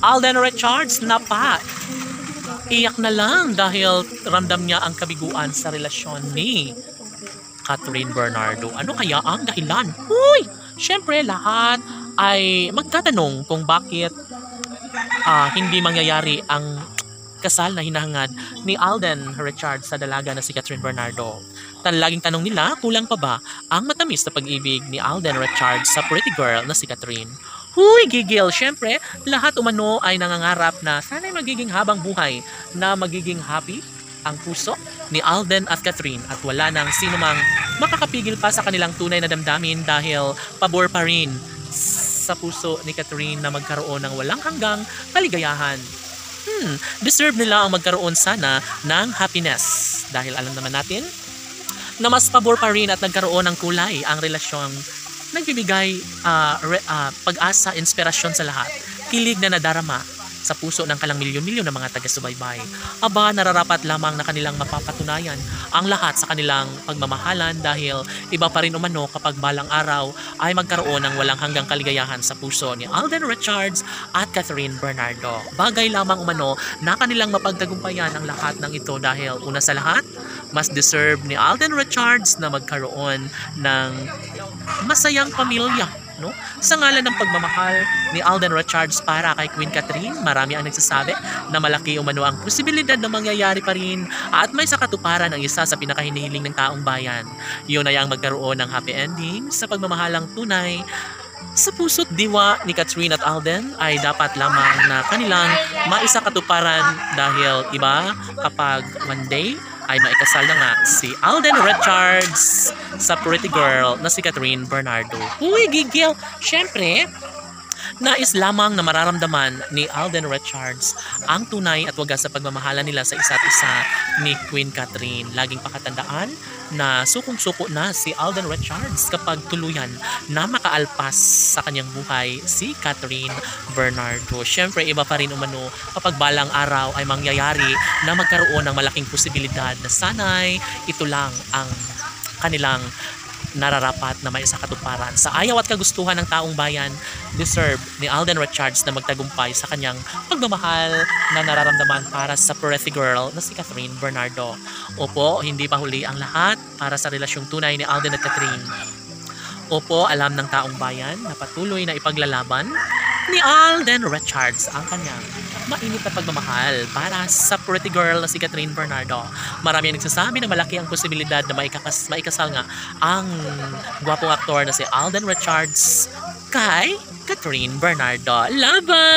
Alden Richards na pa. Iyak na lang dahil ramdam niya ang kabiguan sa relasyon ni Catherine Bernardo. Ano kaya ang dahilan? Uy! Siyempre lahat ay magtatanong kung bakit hindi mangyayari ang kasal na hinahangad ni Alden Richards sa dalaga na si Catherine Bernardo. Laging tanong nila, kulang pa ba ang matamis na pag-ibig ni Alden Richards sa pretty girl na si Catherine? Huy, gigil! Siyempre, lahat umano ay nangangarap na sana'y magiging habang buhay na magiging happy ang puso ni Alden at Catherine at wala nang sino mang makakapigil pa sa kanilang tunay na damdamin dahil pabor pa rin sa puso ni Catherine na magkaroon ng walang hanggang kaligayahan. Deserve nila ang magkaroon sana ng happiness dahil alam naman natin na mas pabor pa rin at nagkaroon ng kulay ang relasyon nagbibigay pag-asa, inspirasyon sa lahat, kilig na nadarama sa puso ng kalang milyon-milyon ng mga taga-subaybay. Aba, nararapat lamang na kanilang mapapatunayan ang lahat sa kanilang pagmamahalan dahil iba pa rin umano kapag balang araw ay magkaroon ng walang hanggang kaligayahan sa puso ni Alden Richards at Catherine Bernardo. Bagay lamang umano na kanilang mapagtagumpayan ang lahat ng ito dahil una sa lahat, mas deserve ni Alden Richards na magkaroon ng masayang pamilya. No? Sa ngalan ng pagmamahal ni Alden Richards para kay Queen Catherine, marami ang nagsasabi na malaki umano ang posibilidad na mangyayari pa rin at may sakatuparan ang isa sa pinakahinihiling ng taong bayan. Yun ay ang magkaroon ng happy ending sa pagmamahalang tunay sa puso't diwa ni Catherine at Alden ay dapat lamang na kanilang maisakatuparan dahil iba kapag one day ay maikasal na nga si Alden Richards sa pretty girl na si Catherine Bernardo. Uy, gigil! Siyempre, nais lamang na mararamdaman ni Alden Richards ang tunay at wagas sa pagmamahala nila sa isa't isa ni Queen Catherine. Laging pakatandaan na sukong-suko na si Alden Richards kapag tuluyan na makaalpas sa kanyang buhay si Catherine Bernardo. Siyempre, iba pa rin umano kapag balang araw ay mangyayari na magkaroon ng malaking posibilidad na sanay ito lang ang kanilang nararapat na may sakatuparan. Sa ayaw at kagustuhan ng taong bayan, deserve ni Alden Richards na magtagumpay sa kanyang pagmamahal na nararamdaman para sa pretty girl na si Catherine Bernardo. Opo, hindi pa huli ang lahat para sa relasyong tunay ni Alden at Catherine. Opo, alam ng taong bayan na patuloy na ipaglalaban ni Alden Richards ang kanyang mainit na pagmamahal para sa pretty girl na si Catherine Bernardo. Marami ang nagsasabi na malaki ang posibilidad na maikasal nga ang gwapong aktor na si Alden Richards kay Catherine Bernardo. Laban!